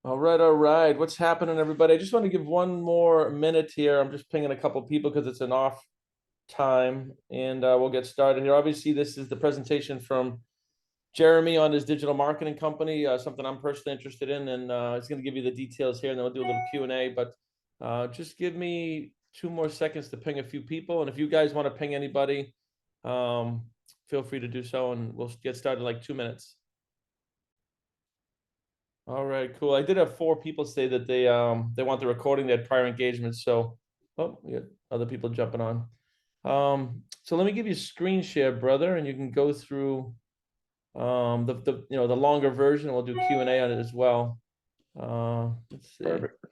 All right. What's happening, everybody? I just want to give one more minute here. I'm just pinging a couple people because it's an off time, and we'll get started here. Obviously, this is the presentation from Jeremy on his digital marketing company, something I'm personally interested in, and he's going to give you the details here, and then we'll do a little Q&A. But just give me 2 more seconds to ping a few people, and if you guys want to ping anybody, feel free to do so, and we'll get started in like 2 minutes. All right, cool. I did have 4 people say that they want the recording. They had prior engagements, so we got other people jumping on. So let me give you a screen share, brother, and you can go through the longer version. We'll do Q&A on it as well. Let's see. Perfect.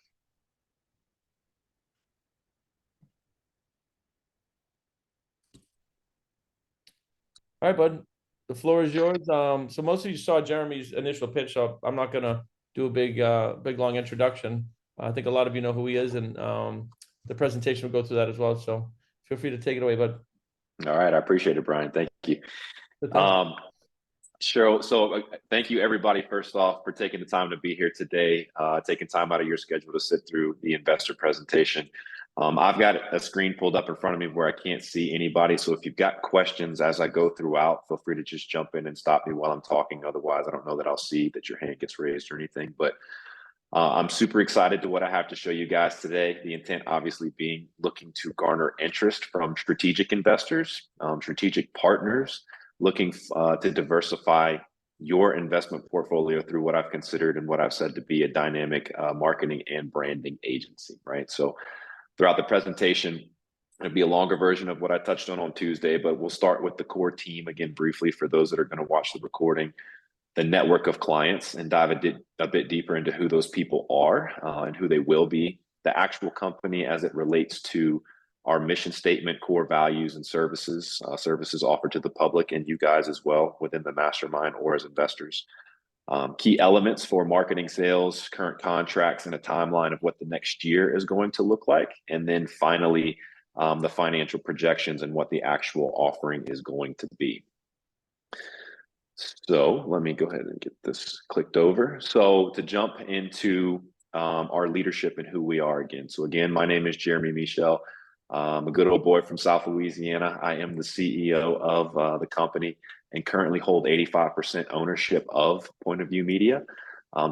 All right, bud. The floor is yours. So most of you saw Jeremy's initial pitch, so I'm not gonna do a big long introduction. I think a lot of you know who he is, and the presentation will go through that as well. So feel free to take it away, bud. All right, I appreciate it, Brian. Thank you. Sure. So thank you, everybody, first off, for taking the time to be here today, taking time out of your schedule to sit through the investor presentation. I've got a screen pulled up in front of me where I can't see anybody. So if you've got questions as I go throughout, feel free to just jump in and stop me while I'm talking. Otherwise, I don't know that I'll see that your hand gets raised or anything. But I'm super excited to what I have to show you guys today. The intent obviously being looking to garner interest from strategic investors, strategic partners, looking to diversify your investment portfolio through what I've considered and what I've said to be a dynamic marketing and branding agency, right? So throughout the presentation, it'll be a longer version of what I touched on Tuesday, but we'll start with the core team again briefly for those that are going to watch the recording, the network of clients, and dive a bit deeper into who those people are and who they will be, the actual company as it relates to our mission statement, core values, and services offered to the public and you guys as well within the mastermind or as investors. Key elements for marketing, sales, current contracts, and a timeline of what the next year is going to look like. And then finally, the financial projections and what the actual offering is going to be. So let me go ahead and get this clicked over. So to jump into our leadership and who we are again. So again, my name is Jeremy Michel. I'm a good old boy from South Louisiana. I am the CEO of the company and currently hold 85% ownership of Point of View Media.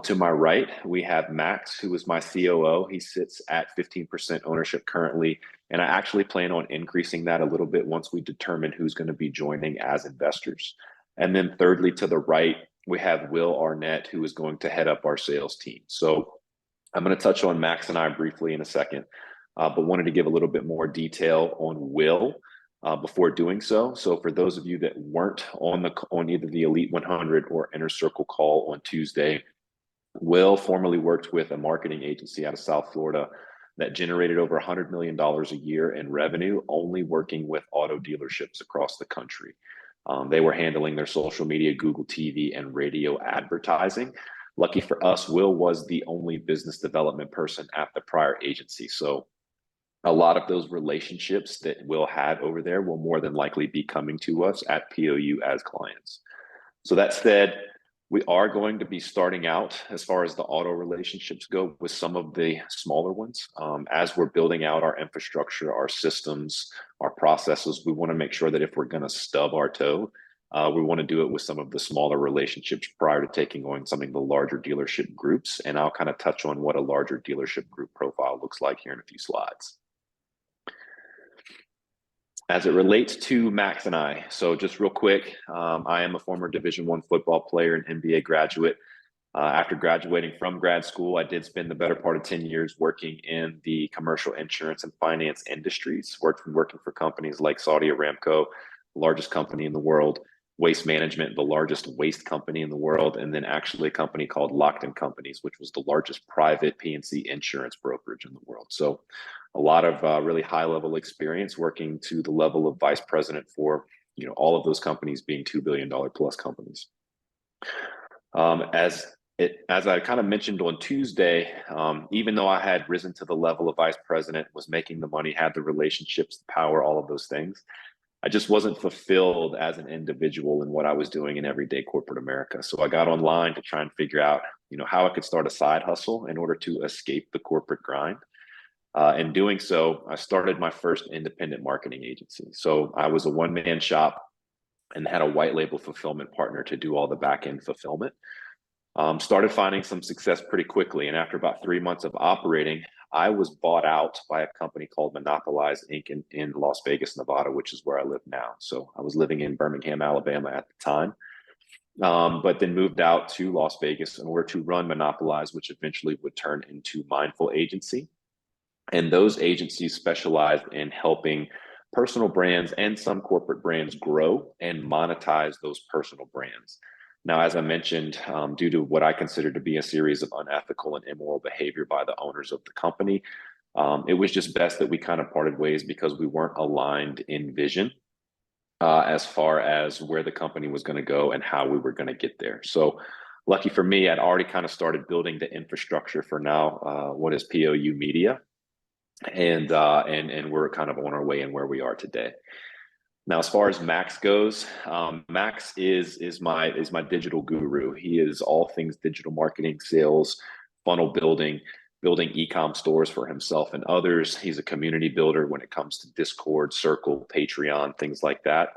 To my right, we have Max, who is my COO. He sits at 15% ownership currently, and I actually plan on increasing that a little bit once we determine who's going to be joining as investors. And then thirdly, to the right, we have Will Arnett, who is going to head up our sales team. So I'm going to touch on Max and I briefly in a second, but wanted to give a little bit more detail on Will before doing so. So for those of you that weren't on either the Elite 100 or Inner Circle call on Tuesday, Will formerly worked with a marketing agency out of South Florida that generated over $100 million a year in revenue, only working with auto dealerships across the country. They were handling their social media, Google TV, and radio advertising. Lucky for us, Will was the only business development person at the prior agency. So a lot of those relationships that Will had over there will more than likely be coming to us at POU as clients. So that said, we are going to be starting out as far as the auto relationships go with some of the smaller ones. As we're building out our infrastructure, our systems, our processes, we want to make sure that if we're going to stub our toe, we want to do it with some of the smaller relationships prior to taking on some of the larger dealership groups. And I'll kind of touch on what a larger dealership group profile looks like here in a few slides. As it relates to Max and I, so just real quick, I am a former Division I football player and MBA graduate. After graduating from grad school, I did spend the better part of 10 years working in the commercial insurance and finance industries, working for companies like Saudi Aramco, the largest company in the world, Waste Management, the largest waste company in the world, and then actually a company called Lockton Companies, which was the largest private P&C insurance brokerage in the world. So a lot of really high-level experience working to the level of vice president for all of those companies being $2 billion plus companies. As I kind of mentioned on Tuesday, even though I had risen to the level of vice president, was making the money, had the relationships, the power, all of those things, I just wasn't fulfilled as an individual in what I was doing in everyday corporate America. So I got online to try and figure out, how I could start a side hustle in order to escape the corporate grind. In doing so, I started my first independent marketing agency. So I was a one-man shop and had a white label fulfillment partner to do all the back-end fulfillment. Started finding some success pretty quickly. And after about 3 months of operating, I was bought out by a company called Monopolize Inc. in Las Vegas, Nevada, which is where I live now. So I was living in Birmingham, Alabama at the time, but then moved out to Las Vegas in order to run Monopolize, which eventually would turn into Mindful Agency. And those agencies specialized in helping personal brands and some corporate brands grow and monetize those personal brands. Now, as I mentioned, due to what I consider to be a series of unethical and immoral behavior by the owners of the company, it was just best that we kind of parted ways because we weren't aligned in vision as far as where the company was going to go and how we were going to get there. So lucky for me, I'd already kind of started building the infrastructure for now what is POU Media. And we're kind of on our way in where we are today. Now, as far as Max goes, Max is my digital guru. He is all things digital marketing, sales, funnel building e-com stores for himself and others. He's a community builder when it comes to Discord, Circle, Patreon, things like that.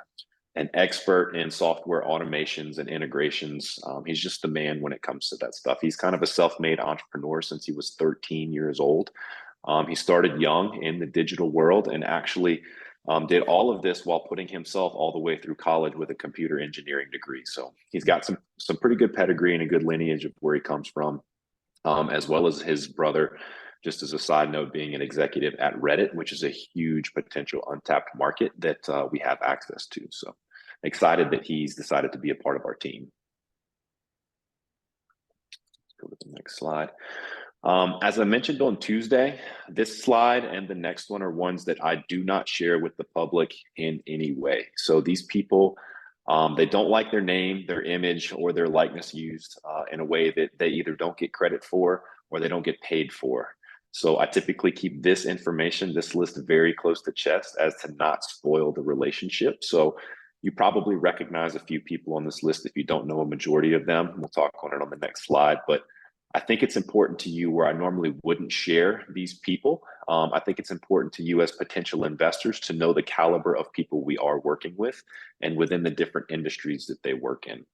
An expert in software automations and integrations. He's just the man when it comes to that stuff. He's kind of a self-made entrepreneur since he was 13 years old. He started young in the digital world and actually did all of this while putting himself all the way through college with a computer engineering degree. So he's got some pretty good pedigree and a good lineage of where he comes from, as well as his brother, just as a side note, being an executive at Reddit, which is a huge potential untapped market that we have access to. So excited that he's decided to be a part of our team. Let's go to the next slide. As I mentioned on Tuesday, this slide and the next one are ones that I do not share with the public in any way. So these people, they don't like their name, their image, or their likeness used in a way that they either don't get credit for or they don't get paid for. So I typically keep this information, this list, very close to chest as to not spoil the relationship. So you probably recognize a few people on this list if you don't know a majority of them. We'll talk on it on the next slide, but I think it's important to you where I normally wouldn't share these people. I think it's important to you as potential investors to know the caliber of people we are working with and within the different industries that they work in.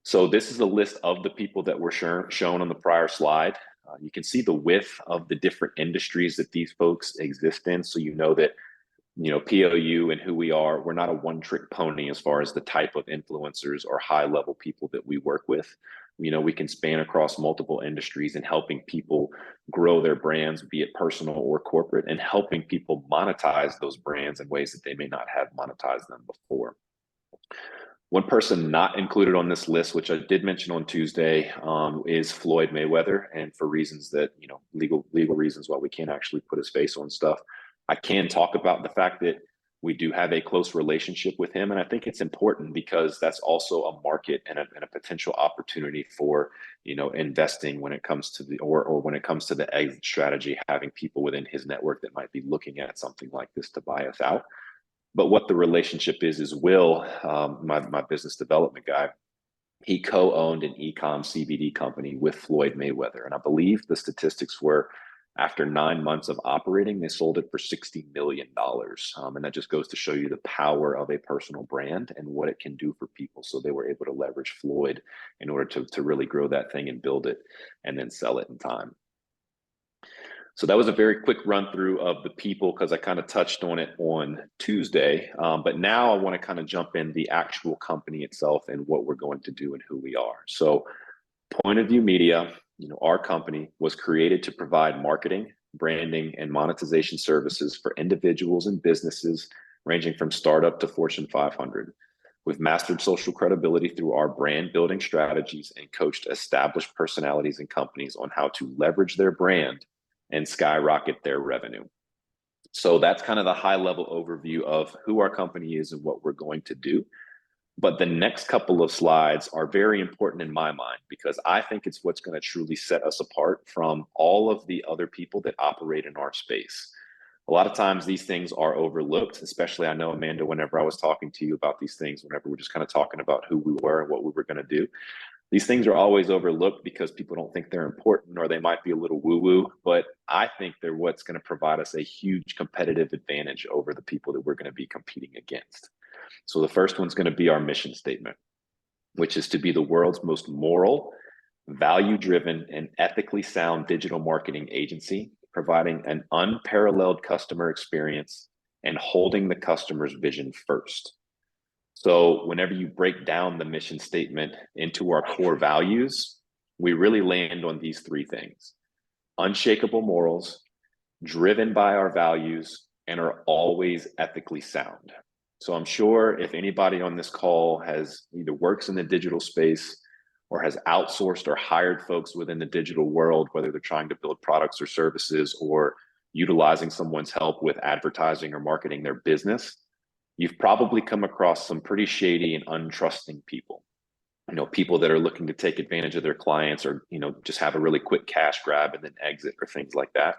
So this is a list of the people that were shown on the prior slide. You can see the width of the different industries that these folks exist in. So you know that, POU and who we are, we're not a one-trick pony as far as the type of influencers or high-level people that we work with. We can span across multiple industries and helping people grow their brands, be it personal or corporate, and helping people monetize those brands in ways that they may not have monetized them before. One person not included on this list, which I did mention on Tuesday, is Floyd Mayweather. And for reasons that, legal reasons why we can't actually put his face on stuff, I can talk about the fact that we do have a close relationship with him. And I think it's important because that's also a market and a potential opportunity for, investing when it comes to or when it comes to the exit strategy, having people within his network that might be looking at something like this to buy us out. But what the relationship is Will, my business development guy, he co-owned an e-com CBD company with Floyd Mayweather. And I believe the statistics were after 9 months of operating, they sold it for $60 million. And that just goes to show you the power of a personal brand and what it can do for people. So they were able to leverage Floyd in order to really grow that thing and build it and then sell it in time. So that was a very quick run through of the people because I kind of touched on it on Tuesday. But now I want to kind of jump in the actual company itself and what we're going to do and who we are. So Point of View Media, our company was created to provide marketing, branding, and monetization services for individuals and businesses ranging from startup to Fortune 500. We've mastered social credibility through our brand building strategies and coached established personalities and companies on how to leverage their brand and skyrocket their revenue. So that's kind of the high level overview of who our company is and what we're going to do. But the next couple of slides are very important in my mind because I think it's what's going to truly set us apart from all of the other people that operate in our space. A lot of times these things are overlooked, especially I know, Amanda, whenever I was talking to you about these things, whenever we're just kind of talking about who we were and what we were going to do. These things are always overlooked because people don't think they're important, or they might be a little woo-woo, but I think they're what's going to provide us a huge competitive advantage over the people that we're going to be competing against. So the first one's going to be our mission statement, which is to be the world's most moral, value-driven, and ethically sound digital marketing agency, providing an unparalleled customer experience and holding the customer's vision first. So whenever you break down the mission statement into our core values, we really land on these three things: unshakable morals, driven by our values, and are always ethically sound. So I'm sure if anybody on this call has either works in the digital space or has outsourced or hired folks within the digital world, whether they're trying to build products or services or utilizing someone's help with advertising or marketing their business, you've probably come across some pretty shady and untrusting people. People that are looking to take advantage of their clients, or just have a really quick cash grab and then exit, or things like that.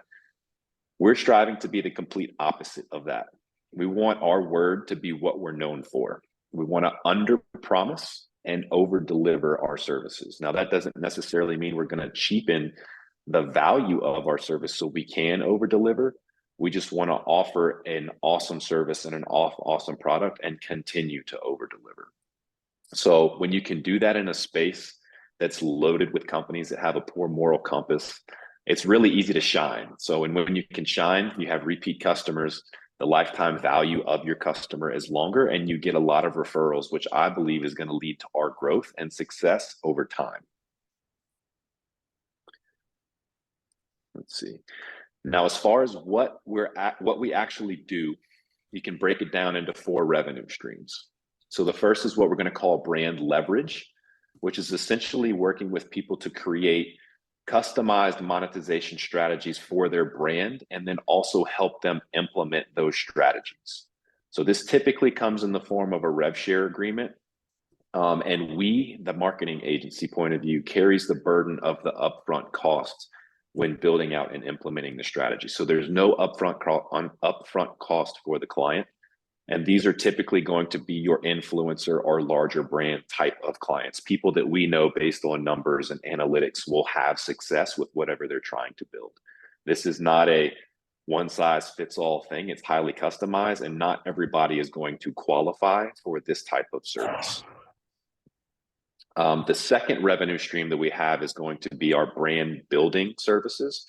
We're striving to be the complete opposite of that. We want our word to be what we're known for. We want to under promise and over deliver our services. Now, that doesn't necessarily mean we're going to cheapen the value of our service so we can over deliver. We just want to offer an awesome service and an awesome product and continue to over deliver. So when you can do that in a space that's loaded with companies that have a poor moral compass, it's really easy to shine. So when you can shine, you have repeat customers, the lifetime value of your customer is longer, and you get a lot of referrals, which I believe is going to lead to our growth and success over time. Let's see. Now, as far as what we actually do, you can break it down into 4 revenue streams. So the first is what we're going to call brand leverage, which is essentially working with people to create customized monetization strategies for their brand, and then also help them implement those strategies. So this typically comes in the form of a rev share agreement. And we, the marketing agency point of view, carries the burden of the upfront costs when building out and implementing the strategy. So there's no upfront cost for the client. And these are typically going to be your influencer or larger brand type of clients, people that we know based on numbers and analytics will have success with whatever they're trying to build. This is not a one size fits all thing. It's highly customized, and not everybody is going to qualify for this type of service. The second revenue stream that we have is going to be our brand building services.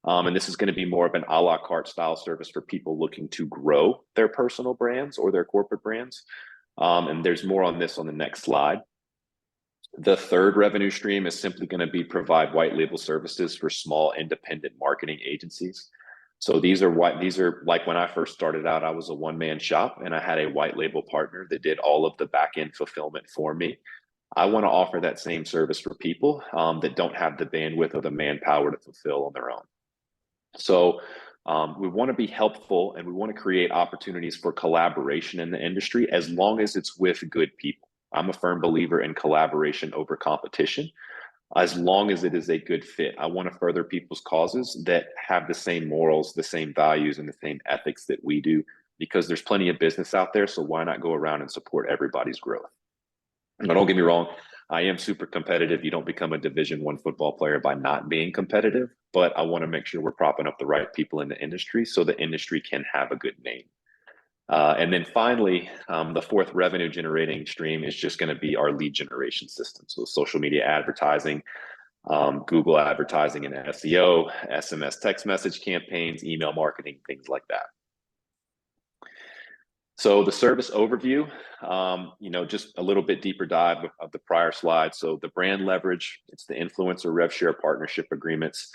And this is going to be more of an a la carte style service for people looking to grow their personal brands or their corporate brands. And there's more on this on the next slide. The third revenue stream is simply going to be provide white label services for small independent marketing agencies. So these are like when I first started out, I was a one-man shop and I had a white label partner that did all of the back-end fulfillment for me. I want to offer that same service for people that don't have the bandwidth or the manpower to fulfill on their own. So we want to be helpful, and we want to create opportunities for collaboration in the industry, as long as it's with good people. I'm a firm believer in collaboration over competition, as long as it is a good fit. I want to further people's causes that have the same morals, the same values, and the same ethics that we do, because there's plenty of business out there. So why not go around and support everybody's growth? Now, don't get me wrong, I am super competitive. You don't become a Division I football player by not being competitive, but I want to make sure we're propping up the right people in the industry so the industry can have a good name. And then finally, the fourth revenue generating stream is just going to be our lead generation system. So social media advertising, Google advertising and SEO, SMS text message campaigns, email marketing, things like that. So the service overview, just a little bit deeper dive of the prior slide. So the brand leverage, it's the influencer rev share partnership agreements.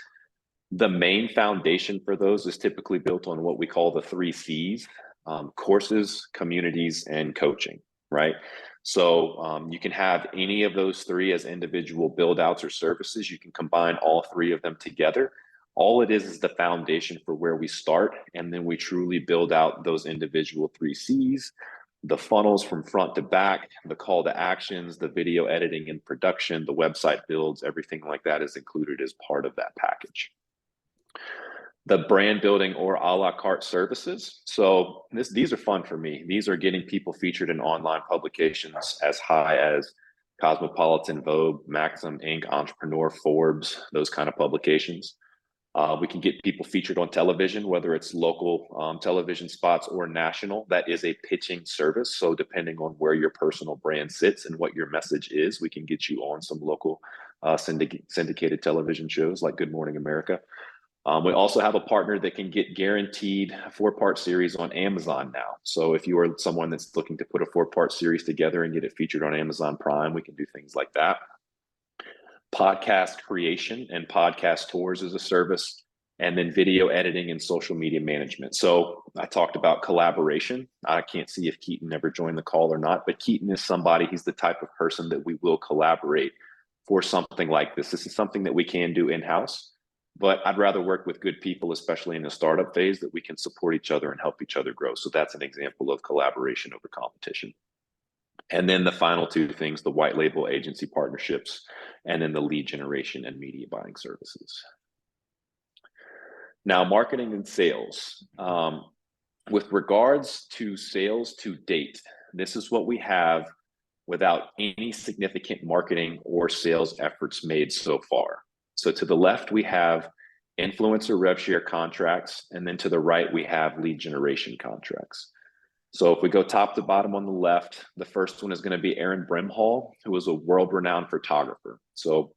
The main foundation for those is typically built on what we call the 3 C's, courses, communities, and coaching, right? So you can have any of those 3 as individual build outs or services. You can combine all 3 of them together. All it is the foundation for where we start, and then we truly build out those individual 3 C's, the funnels from front to back, the call to actions, the video editing and production, the website builds, everything like that is included as part of that package. The brand building or a la carte services. So these are fun for me. These are getting people featured in online publications as high as Cosmopolitan, Vogue, Maxim, Inc., Entrepreneur, Forbes, those kind of publications. We can get people featured on television, whether it's local television spots or national. That is a pitching service. So depending on where your personal brand sits and what your message is, we can get you on some local syndicated television shows like Good Morning America. We also have a partner that can get guaranteed a 4-part series on Amazon now. So if you are someone that's looking to put a 4-part series together and get it featured on Amazon Prime, we can do things like that. Podcast creation and podcast tours as a service, and then video editing and social media management. So I talked about collaboration. I can't see if Keaton ever joined the call or not, but Keaton is somebody, he's the type of person that we will collaborate for something like this. This is something that we can do in-house, but I'd rather work with good people, especially in the startup phase, that we can support each other and help each other grow. So that's an example of collaboration over competition. And then the final 2 things, the white label agency partnerships, and then the lead generation and media buying services. Now, marketing and sales. With regards to sales to date, this is what we have without any significant marketing or sales efforts made so far. So to the left, we have influencer rev share contracts, and then to the right, we have lead generation contracts. So if we go top to bottom on the left, the first one is going to be Aaron Brimhall, who is a world-renowned photographer. So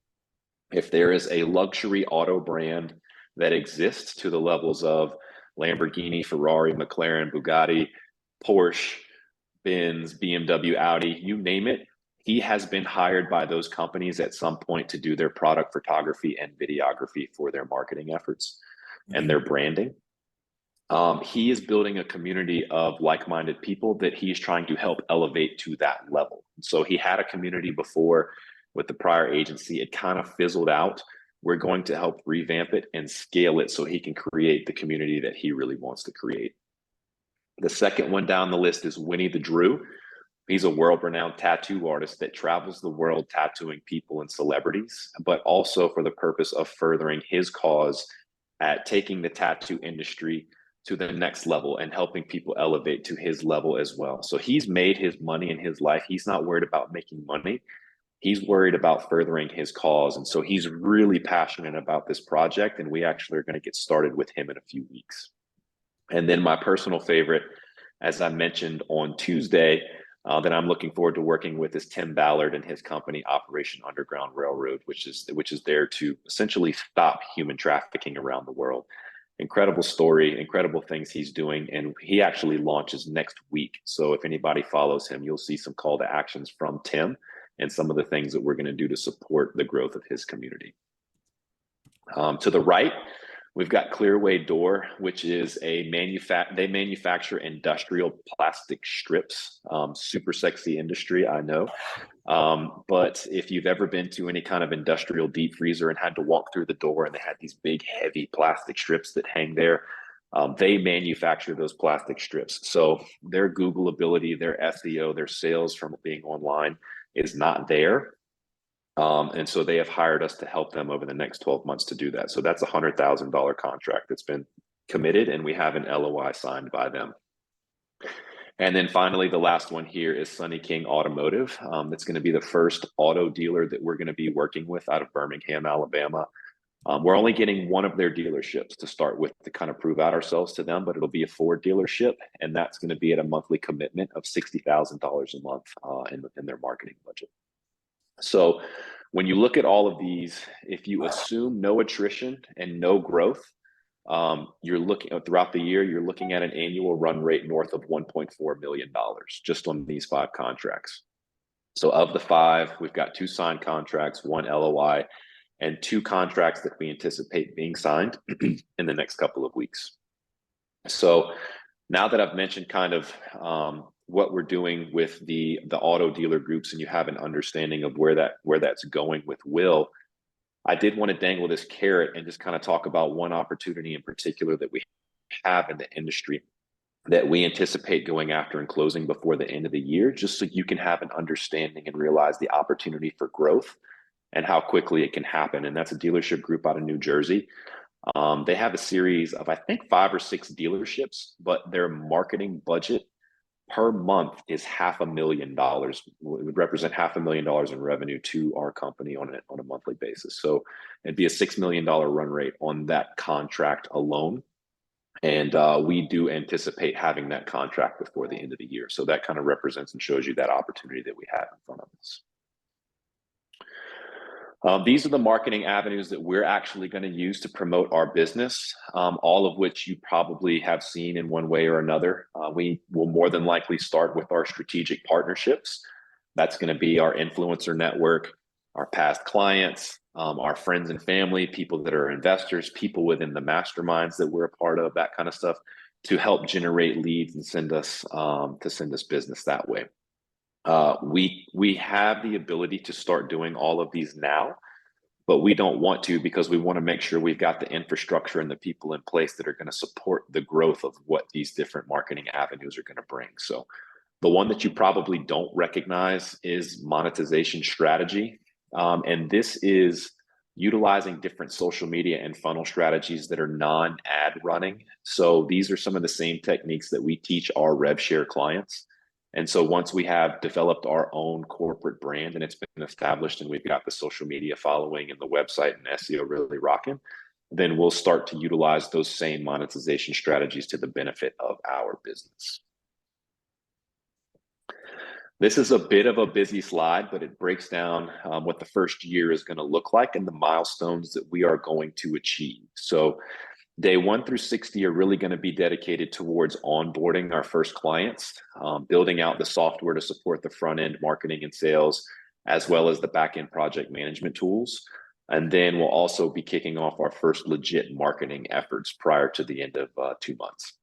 if there is a luxury auto brand that exists to the levels of Lamborghini, Ferrari, McLaren, Bugatti, Porsche, Benz, BMW, Audi, you name it, he has been hired by those companies at some point to do their product photography and videography for their marketing efforts and their branding. He is building a community of like-minded people that he's trying to help elevate to that level. So he had a community before with the prior agency. It kind of fizzled out. We're going to help revamp it and scale it so he can create the community that he really wants to create. The second one down the list is Winnie the Drew. He's a world-renowned tattoo artist that travels the world tattooing people and celebrities, but also for the purpose of furthering his cause at taking the tattoo industry to the next level and helping people elevate to his level as well. So he's made his money in his life. He's not worried about making money. He's worried about furthering his cause. And so he's really passionate about this project. And we actually are going to get started with him in a few weeks. And then my personal favorite, as I mentioned on Tuesday, that I'm looking forward to working with is Tim Ballard and his company, Operation Underground Railroad, which is there to essentially stop human trafficking around the world. Incredible story, incredible things he's doing. And he actually launches next week. So if anybody follows him, you'll see some call to actions from Tim and some of the things that we're going to do to support the growth of his community. To the right, we've got Clearway Door, which is they manufacture industrial plastic strips. Super sexy industry, I know. But if you've ever been to any kind of industrial deep freezer and had to walk through the door and they had these big, heavy plastic strips that hang there, they manufacture those plastic strips. So their Google ability, their SEO, their sales from being online is not there. And so they have hired us to help them over the next 12 months to do that. So that's a $100,000 contract that's been committed, and we have an LOI signed by them. And then finally, the last one here is Sunny King Automotive. It's going to be the first auto dealer that we're going to be working with out of Birmingham, Alabama. We're only getting one of their dealerships to start with to kind of prove out ourselves to them, but it'll be a Ford dealership, and that's going to be at a monthly commitment of $60,000 a month in their marketing budget. So when you look at all of these, if you assume no attrition and no growth, you're looking throughout the year, you're looking at an annual run rate north of $1.4 million just on these 5 contracts. So of the 5, we've got 2 signed contracts, 1 LOI, and 2 contracts that we anticipate being signed in the next couple of weeks. So now that I've mentioned kind of what we're doing with the auto dealer groups, and you have an understanding of where that's going with Will, I did want to dangle this carrot and just kind of talk about one opportunity in particular that we have in the industry that we anticipate going after and closing before the end of the year, just so you can have an understanding and realize the opportunity for growth and how quickly it can happen. And that's a dealership group out of New Jersey. They have a series of, I think, 5 or 6 dealerships, but their marketing budget per month is $500,000. It would represent $500,000 in revenue to our company on a monthly basis. So it'd be a $6 million run rate on that contract alone. And we do anticipate having that contract before the end of the year. So that kind of represents and shows you that opportunity that we have in front of us. These are the marketing avenues that we're actually going to use to promote our business, all of which you probably have seen in one way or another. We will more than likely start with our strategic partnerships. That's going to be our influencer network, our past clients, our friends and family, people that are investors, people within the masterminds that we're a part of, that kind of stuff, to help generate leads and send us business that way. We have the ability to start doing all of these now, but we don't want to, because we want to make sure we've got the infrastructure and the people in place that are going to support the growth of what these different marketing avenues are going to bring. So the one that you probably don't recognize is monetization strategy. And this is utilizing different social media and funnel strategies that are non-ad running. So these are some of the same techniques that we teach our rev share clients. And so once we have developed our own corporate brand and it's been established and we've got the social media following and the website and SEO really rocking, then we'll start to utilize those same monetization strategies to the benefit of our business. This is a bit of a busy slide, but it breaks down what the first year is going to look like and the milestones that we are going to achieve. So day 1 through 60 are really going to be dedicated towards onboarding our first clients, building out the software to support the front end marketing and sales, as well as the back end project management tools. And then we'll also be kicking off our first legit marketing efforts prior to the end of 2 months.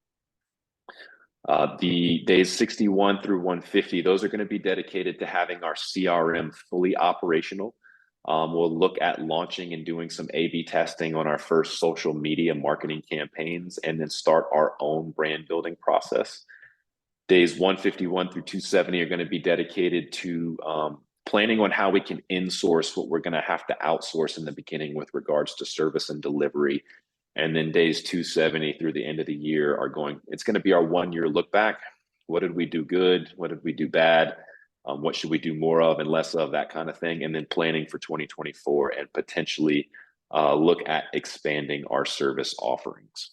The days 61 through 150, those are going to be dedicated to having our CRM fully operational. We'll look at launching and doing some A/B testing on our first social media marketing campaigns, and then start our own brand building process. Days 151 through 270 are going to be dedicated to planning on how we can insource what we're going to have to outsource in the beginning with regards to service and delivery. And then days 270 through the end of the year it's going to be our 1 year look back. What did we do good? What did we do bad? What should we do more of and less of, that kind of thing. And then planning for 2024 and potentially look at expanding our service offerings.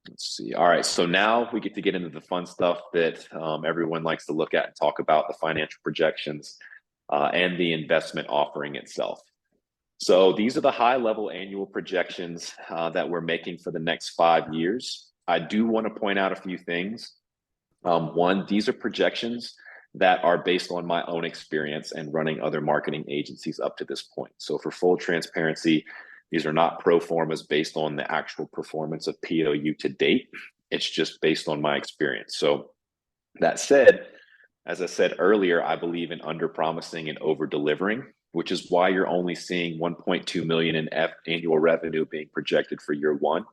Let's see. All right. So now we get to get into the fun stuff that everyone likes to look at and talk about, the financial projections and the investment offering itself. So these are the high level annual projections that we're making for the next 5 years. I do want to point out a few things. One, these are projections that are based on my own experience and running other marketing agencies up to this point. So for full transparency, these are not pro formas based on the actual performance of POU to date. It's just based on my experience. So that said, as I said earlier, I believe in under promising and over delivering, which is why you're only seeing 1.2 million in annual revenue being projected for year 1,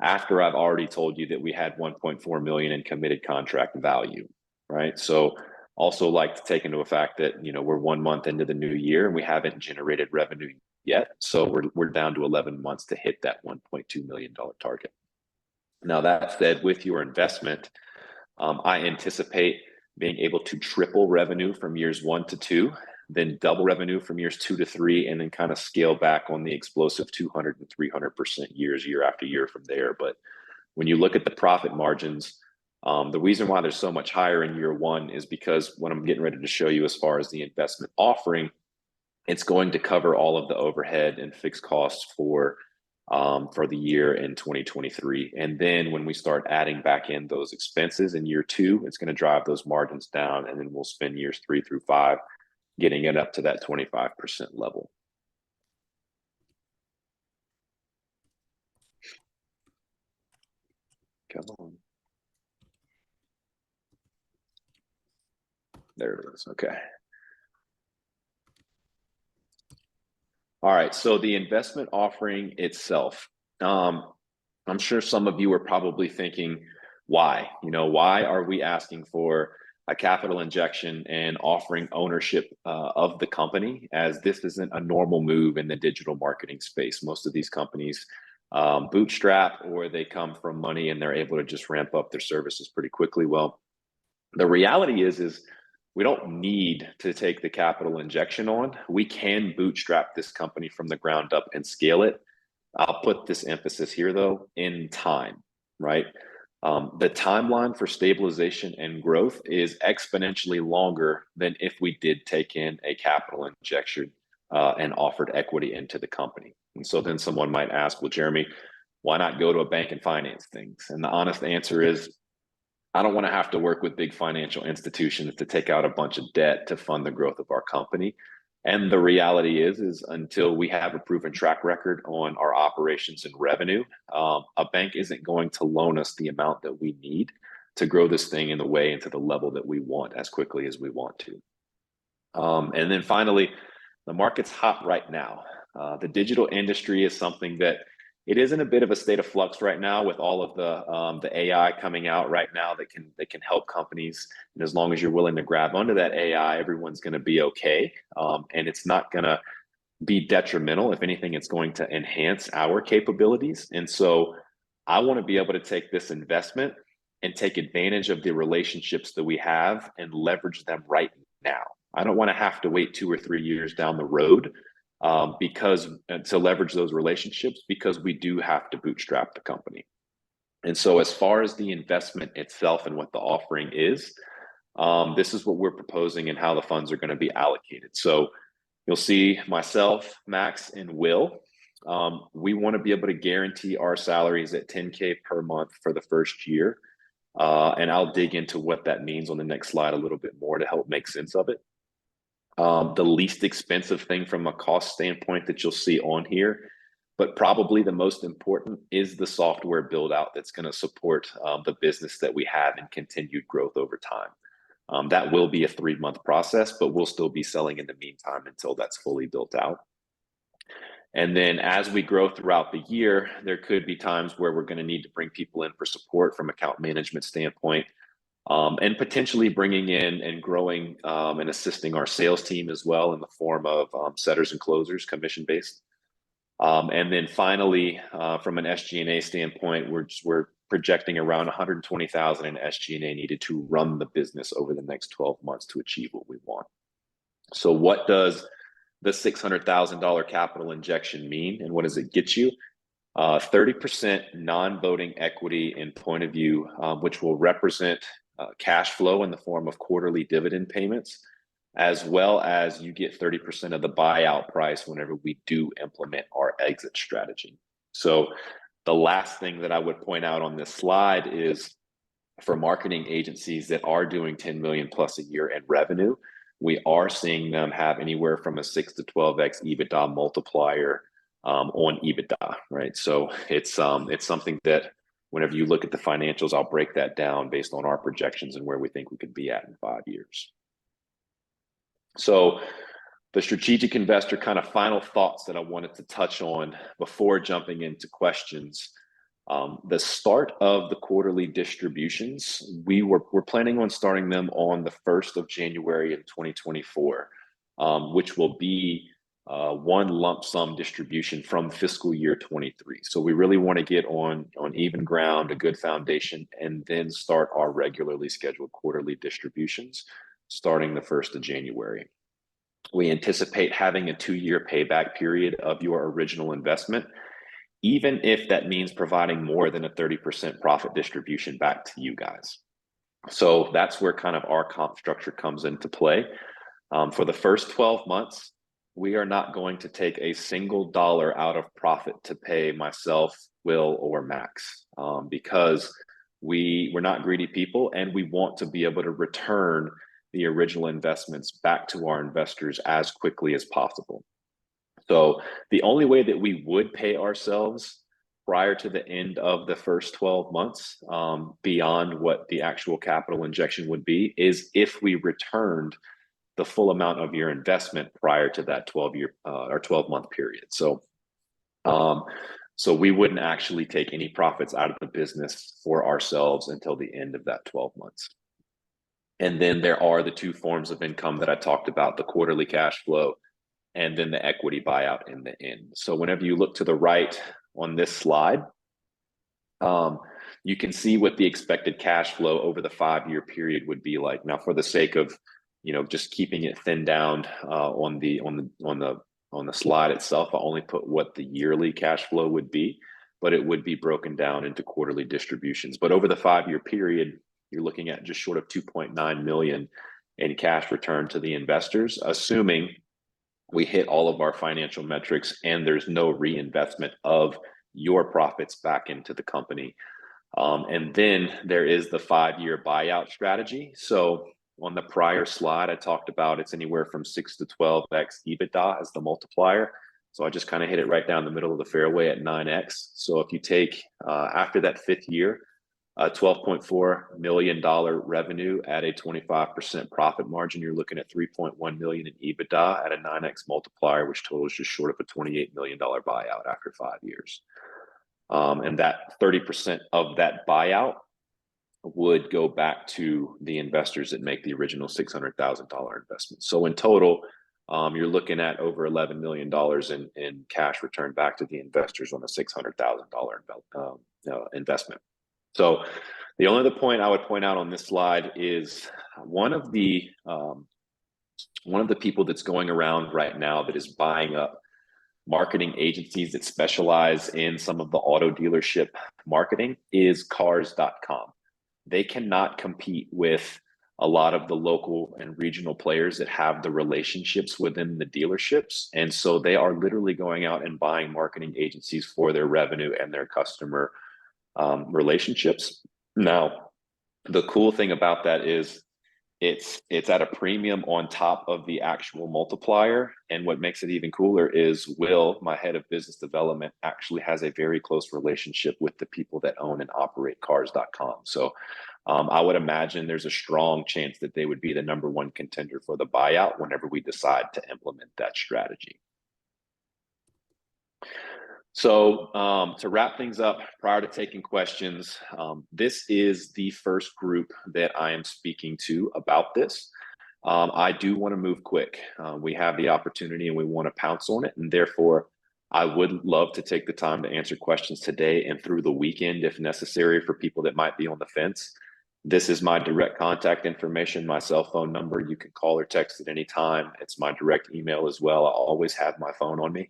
after I've already told you that we had 1.4 million in committed contract value, right? So also like to take into effect that, we're 1 month into the new year and we haven't generated revenue yet. So we're down to 11 months to hit that $1.2 million target. Now that said, with your investment, I anticipate being able to triple revenue from years 1 to 2, then double revenue from years 2 to 3, and then kind of scale back on the explosive 200 and 300% year after year from there. But when you look at the profit margins, the reason why they're so much higher in year 1 is because what I'm getting ready to show you as far as the investment offering, it's going to cover all of the overhead and fixed costs for the year in 2023. And then when we start adding back in those expenses in year 2, it's going to drive those margins down, and then we'll spend years 3 through 5 getting it up to that 25% level. Come on. There it is. Okay. All right. So the investment offering itself, I'm sure some of you are probably thinking, why? Why are we asking for a capital injection and offering ownership of the company, as this isn't a normal move in the digital marketing space? Most of these companies bootstrap, or they come from money and they're able to just ramp up their services pretty quickly. Well, the reality is we don't need to take the capital injection on. We can bootstrap this company from the ground up and scale it. I'll put this emphasis here though, in time, right? The timeline for stabilization and growth is exponentially longer than if we did take in a capital injection and offered equity into the company. And so then someone might ask, well, Jeremy, why not go to a bank and finance things? And the honest answer is, I don't want to have to work with big financial institutions to take out a bunch of debt to fund the growth of our company. And the reality is until we have a proven track record on our operations and revenue, a bank isn't going to loan us the amount that we need to grow this thing in the way and to the level that we want as quickly as we want to. And then finally, the market's hot right now. The digital industry is something that it is in a bit of a state of flux right now, with all of the AI coming out right now that can help companies. And as long as you're willing to grab onto that AI, everyone's going to be okay. And it's not going to be detrimental. If anything, it's going to enhance our capabilities. And so I want to be able to take this investment and take advantage of the relationships that we have and leverage them right now. I don't want to have to wait 2 or 3 years down the road because to leverage those relationships, because we do have to bootstrap the company. And so as far as the investment itself and what the offering is, this is what we're proposing and how the funds are going to be allocated. So you'll see myself, Max, and Will. We want to be able to guarantee our salaries at $10K per month for the first year. And I'll dig into what that means on the next slide a little bit more to help make sense of it. The least expensive thing from a cost standpoint that you'll see on here, but probably the most important, is the software build out that's going to support the business that we have and continued growth over time. That will be a 3-month process, but we'll still be selling in the meantime until that's fully built out. And then as we grow throughout the year, there could be times where we're going to need to bring people in for support from account management standpoint. And potentially bringing in and growing and assisting our sales team as well in the form of setters and closers, commission-based. And then finally, from an SG&A standpoint, we're projecting around $120,000 in SG&A needed to run the business over the next 12 months to achieve what we want. So what does the $600,000 capital injection mean, and what does it get you? 30% non-voting equity in point of view, which will represent cash flow in the form of quarterly dividend payments, as well as you get 30% of the buyout price whenever we do implement our exit strategy. So the last thing that I would point out on this slide is for marketing agencies that are doing 10 million plus a year in revenue, we are seeing them have anywhere from a 6 to 12x EBITDA multiplier on EBITDA, right? So it's something that whenever you look at the financials, I'll break that down based on our projections and where we think we could be at in 5 years. So the strategic investor kind of final thoughts that I wanted to touch on before jumping into questions. The start of the quarterly distributions, we're planning on starting them on the 1st of January in 2024, which will be one lump sum distribution from fiscal year 23. So we really want to get on even ground, a good foundation, and then start our regularly scheduled quarterly distributions starting the 1st of January. We anticipate having a 2-year payback period of your original investment, even if that means providing more than a 30% profit distribution back to you guys. So that's where kind of our comp structure comes into play. For the first 12 months, we are not going to take a single dollar out of profit to pay myself, Will, or Max, because we're not greedy people, and we want to be able to return the original investments back to our investors as quickly as possible. So the only way that we would pay ourselves prior to the end of the first 12 months, beyond what the actual capital injection would be, is if we returned the full amount of your investment prior to that 12-year or 12-month period. So we wouldn't actually take any profits out of the business for ourselves until the end of that 12 months. And then there are the 2 forms of income that I talked about, the quarterly cash flow and then the equity buyout in the end. So whenever you look to the right, on this slide, you can see what the expected cash flow over the 5-year period would be like. Now, for the sake of, just keeping it thinned down on the slide itself, I only put what the yearly cash flow would be, but it would be broken down into quarterly distributions. But over the 5-year period, you're looking at just short of 2.9 million in cash return to the investors, assuming we hit all of our financial metrics and there's no reinvestment of your profits back into the company. And then there is the 5-year buyout strategy. So on the prior slide, I talked about it's anywhere from 6 to 12x EBITDA as the multiplier. So I just kind of hit it right down the middle of the fairway at 9x. So if you take after that 5th year, $12.4 million revenue at a 25% profit margin, you're looking at 3.1 million in EBITDA at a 9x multiplier, which totals just short of a $28 million buyout after 5 years. And that 30% of that buyout would go back to the investors that make the original $600,000 investment. So in total, you're looking at over $11 million in cash returned back to the investors on a $600,000 investment. So the only other point I would point out on this slide is one of the people that's going around right now that is buying up marketing agencies that specialize in some of the auto dealership marketing is cars.com. They cannot compete with a lot of the local and regional players that have the relationships within the dealerships. And so they are literally going out and buying marketing agencies for their revenue and their customer relationships. Now, the cool thing about that is it's at a premium on top of the actual multiplier. And what makes it even cooler is Will, my head of business development, actually has a very close relationship with the people that own and operate cars.com. So I would imagine there's a strong chance that they would be the #1 contender for the buyout whenever we decide to implement that strategy. So to wrap things up, prior to taking questions, this is the first group that I am speaking to about this. I do want to move quick. We have the opportunity and we want to pounce on it. And therefore, I would love to take the time to answer questions today and through the weekend if necessary for people that might be on the fence. This is my direct contact information, my cell phone number. You can call or text at any time. It's my direct email as well. I always have my phone on me.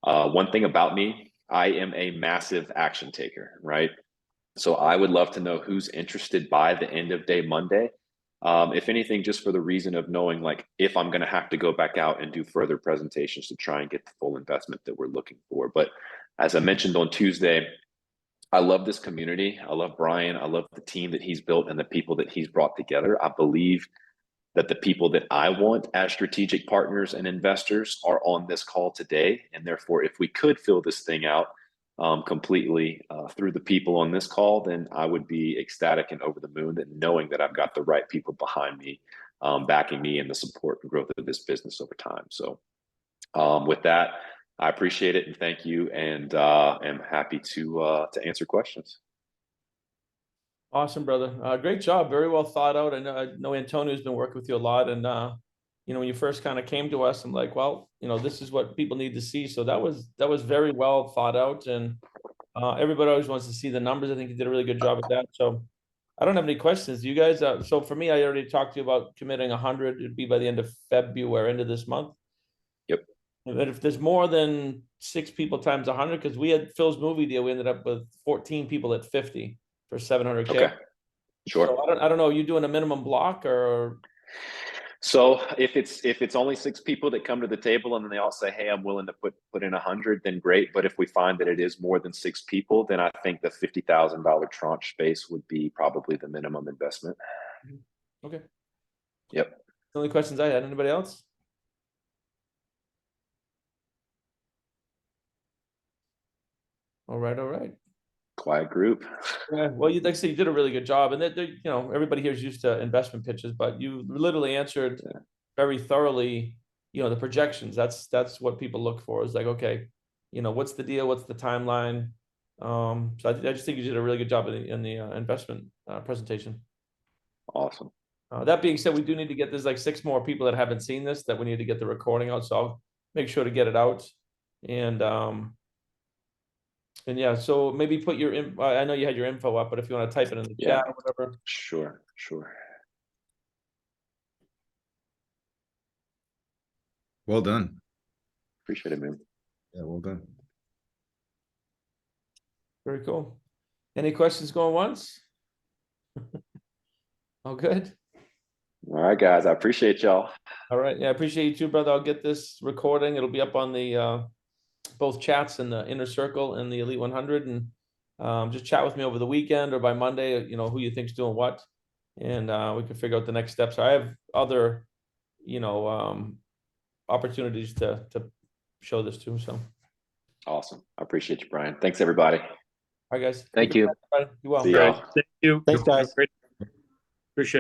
One thing about me, I am a massive action taker, right? So I would love to know who's interested by the end of day Monday. If anything, just for the reason of knowing like if I'm going to have to go back out and do further presentations to try and get the full investment that we're looking for. But as I mentioned on Tuesday, I love this community. I love Brian. I love the team that he's built and the people that he's brought together. I believe that the people that I want as strategic partners and investors are on this call today. And therefore, if we could fill this thing out completely through the people on this call, then I would be ecstatic and over the moon and knowing that I've got the right people behind me, backing me in the support and growth of this business over time. So with that, I appreciate it and thank you, and am happy to answer questions. Awesome, brother. Great job. Very well thought out. I know Antonio's been working with you a lot. And, when you first kind of came to us, I'm like, well, this is what people need to see. So that was very well thought out. And everybody always wants to see the numbers. I think you did a really good job at that. So I don't have any questions. You guys, so for me, I already talked to you about committing 100. It'd be by the end of February, end of this month. Yep. And if there's more than 6 people times 100, because we had Phil's movie deal, we ended up with 14 people at 50 for 700K. Okay, sure. So I don't know. Are you doing a minimum block or? So if it's only 6 people that come to the table and then they all say, hey, I'm willing to put in 100, then great. But if we find that it is more than 6 people, then I think the $50,000 tranche space would be probably the minimum investment. Okay. Yep. The only questions I had. Anybody else? All right. Quiet group. Yeah, well, like I said, you did a really good job, and everybody here is used to investment pitches, but you literally answered very thoroughly. The projections. That's what people look for. Is like, okay, what's the deal? What's the timeline? So I just think you did a really good job in the investment presentation. Awesome. That being said, we do need to get, there's like 6 more people that haven't seen this that we need to get the recording out. So I'll make sure to get it out, and And yeah, so maybe put your, I know you had your info up, but if you want to type it in the chat or whatever. Sure. Well done. Appreciate it, man. Yeah, well done. Very cool. Any questions going once? All good. All right, guys. I appreciate y'all. All right. Yeah, I appreciate you too, brother. I'll get this recording. It'll be up on the both chats in the inner circle and the Elite 100, and just chat with me over the weekend or by Monday. You know who you think's doing what, and we can figure out the next steps. I have other, opportunities to show this to. So, Awesome. I appreciate you, Brian. Thanks, everybody. all right, guys. Thank you. Be well. See Great. y'all. Thank you. Thanks, guys. Great. Appreciate it.